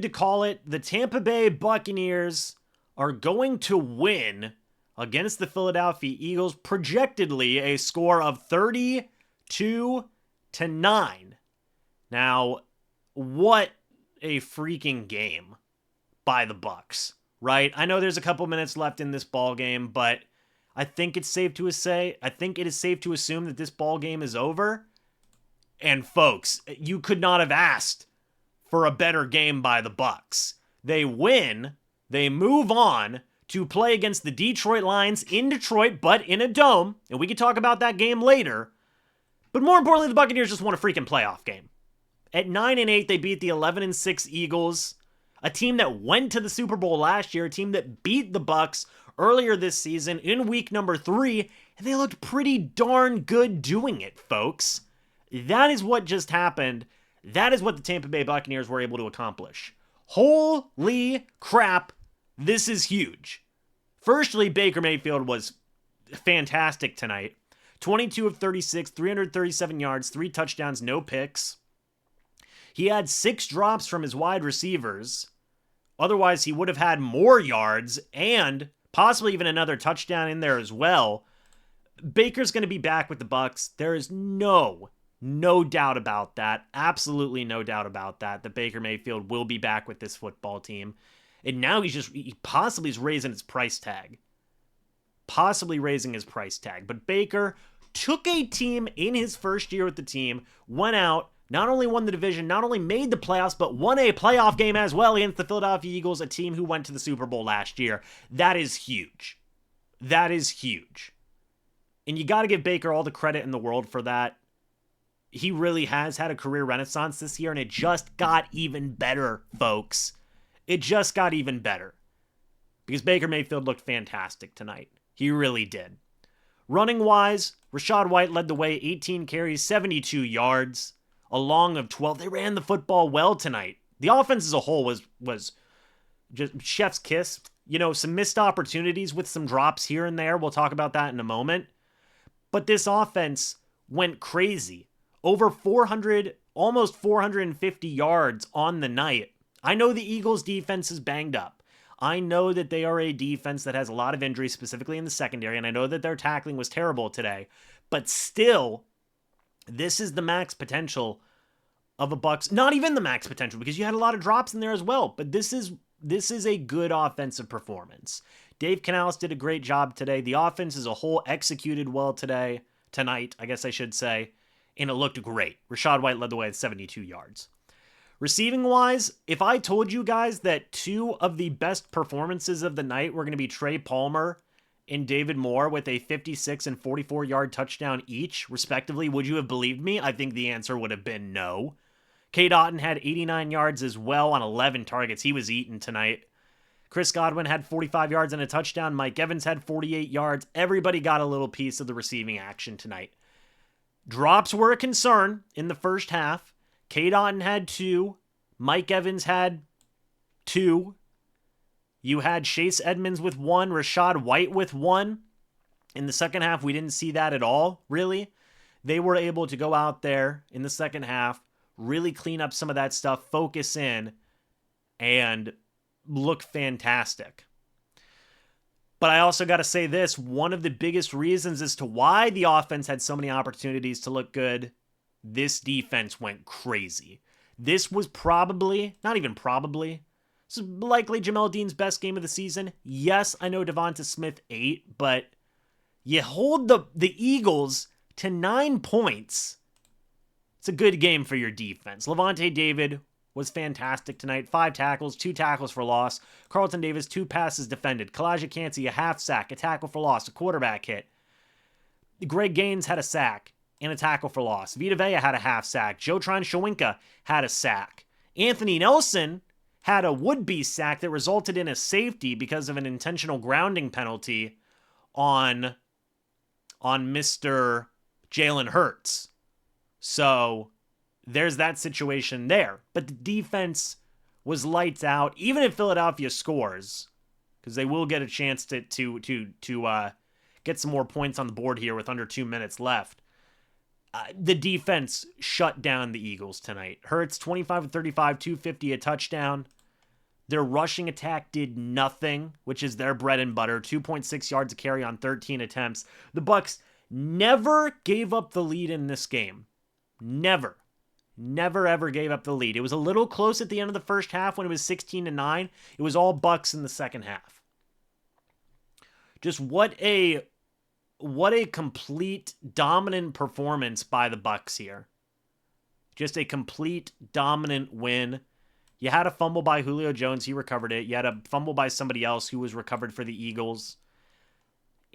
To call it, the Tampa Bay Buccaneers are going to win against the Philadelphia Eagles, projectedly a score of 32-9. Now, what a freaking game by the Bucs, right? I know there's a couple minutes left in this ball game, but I think it is safe to assume that this ball game is over. And folks, you could not have asked for a better game by the Bucs. They win, they move on to play against the Detroit Lions in Detroit, but in a dome, and we can talk about that game later. But more importantly, the Buccaneers just won a freaking playoff game. At 9-8, they beat the 11-6 Eagles, a team that went to the Super Bowl last year, a team that beat the Bucs earlier this season in week number 3, and they looked pretty darn good doing it, folks. That is what just happened. That is what the Tampa Bay Buccaneers were able to accomplish. Holy crap, this is huge. Firstly, Baker Mayfield was fantastic tonight. 22 of 36, 337 yards, 3 touchdowns, no picks. He had 6 drops from his wide receivers. Otherwise, he would have had more yards and possibly even another touchdown in there as well. Baker's going to be back with the Bucs. There is no doubt about that. Absolutely no doubt about that. That Baker Mayfield will be back with this football team. And now he possibly is raising his price tag. Possibly raising his price tag. But Baker took a team in his first year with the team, went out, not only won the division, not only made the playoffs, but won a playoff game as well against the Philadelphia Eagles, a team who went to the Super Bowl last year. That is huge. That is huge. And you got to give Baker all the credit in the world for that. He really has had a career renaissance this year, and it just got even better, folks. It just got even better. Because Baker Mayfield looked fantastic tonight. He really did. Running-wise, Rachaad White led the way, 18 carries, 72 yards, a long of 12. They ran the football well tonight. The offense as a whole was just chef's kiss. You know, some missed opportunities with some drops here and there. We'll talk about that in a moment. But this offense went crazy. Over 400, almost 450 yards on the night. I know the Eagles' defense is banged up. I know that they are a defense that has a lot of injuries, specifically in the secondary, and I know that their tackling was terrible today. But still, this is the max potential of a Bucs. Not even the max potential, because you had a lot of drops in there as well. But this is a good offensive performance. Dave Canales did a great job today. The offense as a whole executed well tonight, I guess I should say. And it looked great. Rachaad White led the way at 72 yards. Receiving-wise, if I told you guys that 2 of the best performances of the night were going to be Trey Palmer and David Moore with a 56 and 44-yard touchdown each, respectively, would you have believed me? I think the answer would have been no. Cade Otton had 89 yards as well on 11 targets. He was eaten tonight. Chris Godwin had 45 yards and a touchdown. Mike Evans had 48 yards. Everybody got a little piece of the receiving action tonight. Drops were a concern in the first half. Cade Otton had 2. Mike Evans had 2. You had Chase Edmonds with 1. Rachaad White with 1. In the second half, we didn't see that at all, really. They were able to go out there in the second half, really clean up some of that stuff, focus in, and look fantastic. But I also got to say this, one of the biggest reasons as to why the offense had so many opportunities to look good, this defense went crazy. This was probably, not even probably, this is likely Jamel Dean's best game of the season. Yes, I know Devonta Smith 8, but you hold the Eagles to 9 points. It's a good game for your defense. Levante David was fantastic tonight. 5 tackles, 2 tackles for loss. Carlton Davis, 2 passes defended. Kalijah Cansey, a half sack, a tackle for loss, a quarterback hit. Greg Gaines had a sack and a tackle for loss. Vita Vea had a half sack. Jotron Shawinka had a sack. Anthony Nelson had a would-be sack that resulted in a safety because of an intentional grounding penalty on Mr. Jalen Hurts. So there's that situation there. But the defense was lights out, even if Philadelphia scores, because they will get a chance to get some more points on the board here with under 2 minutes left. The defense shut down the Eagles tonight. Hurts 25 of 35, 250, a touchdown. Their rushing attack did nothing, which is their bread and butter. 2.6 yards a carry on 13 attempts. The Bucs never gave up the lead in this game. Never. Never ever gave up the lead. It was a little close at the end of the first half when it was 16-9. It was all Bucs in the second half. Just what a complete dominant performance by the Bucs here. Just a complete dominant win. You had a fumble by Julio Jones. He recovered it. You had a fumble by somebody else who was recovered for the Eagles.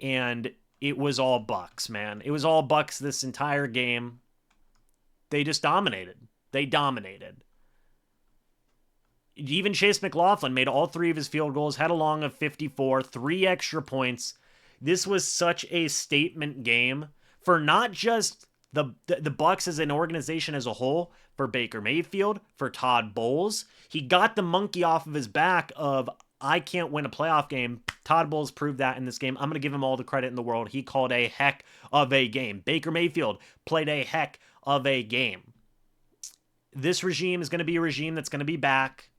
And it was all Bucs, man. It was all Bucs this entire game. They just dominated. They dominated. Even Chase McLaughlin made all 3 of his field goals, had a long of 54, 3 extra points. This was such a statement game for not just the Bucs as an organization as a whole, for Baker Mayfield, for Todd Bowles. He got the monkey off of his back of, I can't win a playoff game. Todd Bowles proved that in this game. I'm going to give him all the credit in the world. He called a heck of a game. Baker Mayfield played a heck of a game. This regime is going to be a regime that's going to be back.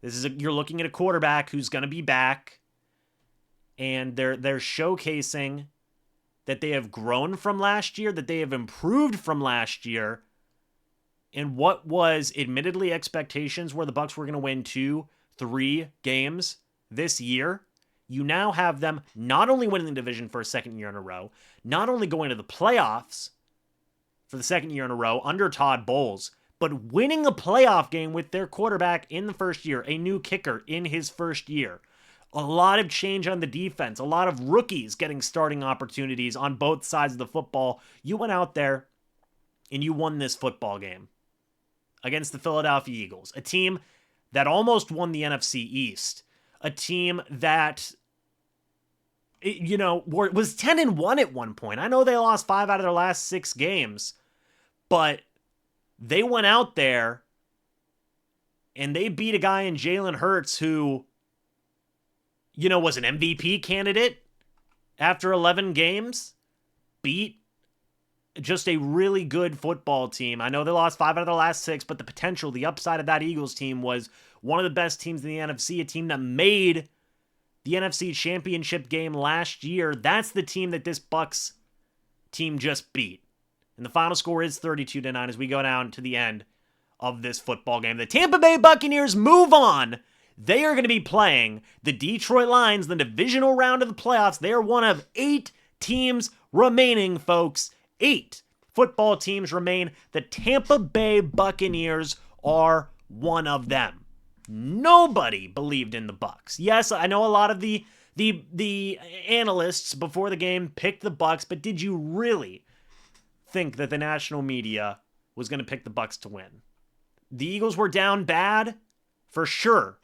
You're looking at a quarterback who's going to be back. And they're showcasing that they have grown from last year, that they have improved from last year. And what was admittedly expectations where the Bucs were going to win 2-3 games this year, you now have them not only winning the division for a second year in a row, not only going to the playoffs for the second year in a row under Todd Bowles, but winning a playoff game with their quarterback in the first year, a new kicker in his first year. A lot of change on the defense, a lot of rookies getting starting opportunities on both sides of the football. You went out there and you won this football game against the Philadelphia Eagles, a team that almost won the NFC East, a team that, was 10-1 at one point. I know they lost 5 out of their last 6 games, but they went out there and they beat a guy in Jalen Hurts who, was an MVP candidate after 11 games, beat just a really good football team. I know they lost 5 out of the last 6, but the potential, the upside of that Eagles team was one of the best teams in the NFC, a team that made the NFC Championship game last year. That's the team that this Bucs team just beat. And the final score is 32-9 as we go down to the end of this football game. The Tampa Bay Buccaneers move on. They are going to be playing the Detroit Lions, the divisional round of the playoffs. They are one of 8 teams remaining, folks. 8 football teams remain. The Tampa Bay Buccaneers are one of them. Nobody believed in the Bucs. Yes, I know a lot of the analysts before the game picked the Bucs, but did you really think that the national media was going to pick the Bucs to win? The Eagles were down bad, for sure.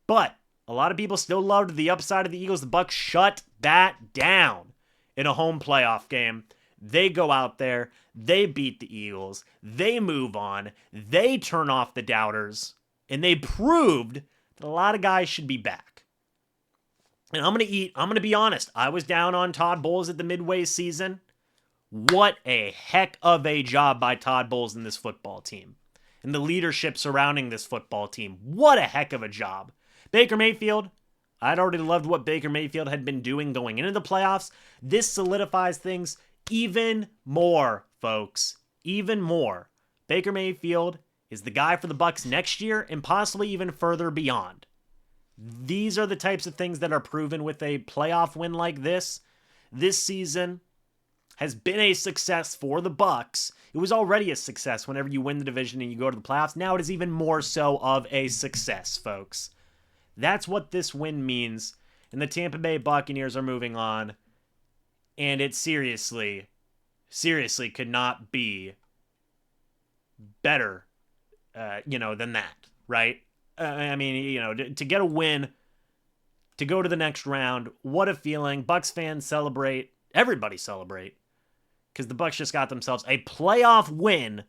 But a lot of people still loved the upside of the Eagles. The Bucs shut that down in a home playoff game. They go out there, they beat the Eagles, they move on, they turn off the doubters, and they proved that a lot of guys should be back. And I'm going to be honest, I was down on Todd Bowles at the midway season. What a heck of a job by Todd Bowles and this football team. And the leadership surrounding this football team. What a heck of a job. Baker Mayfield, I'd already loved what Baker Mayfield had been doing going into the playoffs. This solidifies things even more, folks. Even more. Baker Mayfield is the guy for the Bucs next year and possibly even further beyond. These are the types of things that are proven with a playoff win like this. This season has been a success for the Bucs. It was already a success whenever you win the division and you go to the playoffs. Now it is even more so of a success, folks. That's what this win means. And the Tampa Bay Buccaneers are moving on. And it seriously could not be better, than that, right? To get a win, to go to the next round, what a feeling. Bucs fans celebrate. Everybody celebrate. Because the Bucs just got themselves a playoff win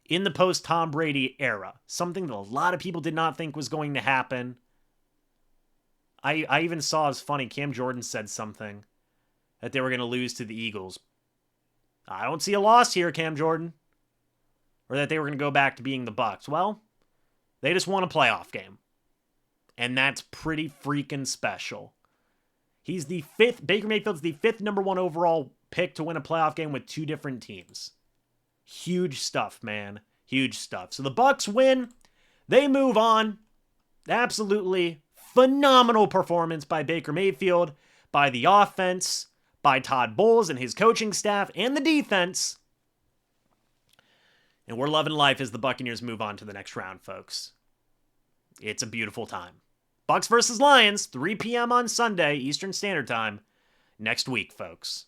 in the post-Tom Brady era. Something that a lot of people did not think was going to happen. I even saw, it's funny, Cam Jordan said something that they were going to lose to the Eagles. I don't see a loss here, Cam Jordan. Or that they were going to go back to being the Bucs. Well, they just won a playoff game. And that's pretty freaking special. He's the fifth, Baker Mayfield's the fifth number one overall pick to win a playoff game with two different teams. Huge stuff, man. Huge stuff. So the Bucs win. They move on. Absolutely phenomenal performance by Baker Mayfield, by the offense, by Todd Bowles and his coaching staff, and the defense. And we're loving life as the Buccaneers move on to the next round, folks. It's a beautiful time. Bucs versus Lions, 3 p.m. on Sunday, Eastern Standard Time, next week, folks.